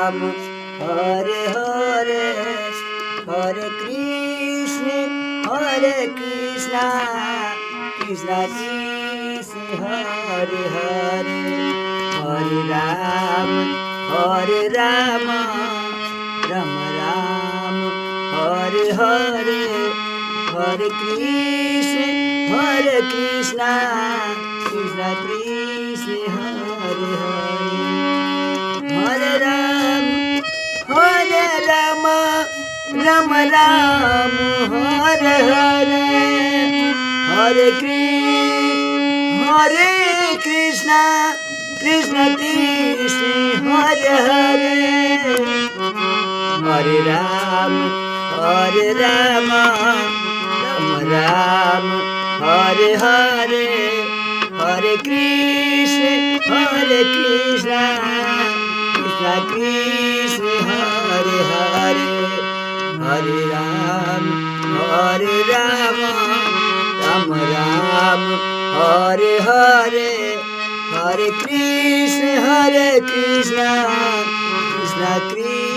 Ram Hare Hare Hare Krishna Krishna Krishna Hare Hare Hare Ram Ram Ram Hare Hare Hare Krishna Krishna Krishna Hare Hare Hare Ram Ram Hare Hare Hare Krishna Krishna Hare Hare Hare Ram Ram Hare Hare Hare Krishna Krishna Krishna Hare Hare Hare Ram Ram Hare Hare Hare Krishna Krishna Krishna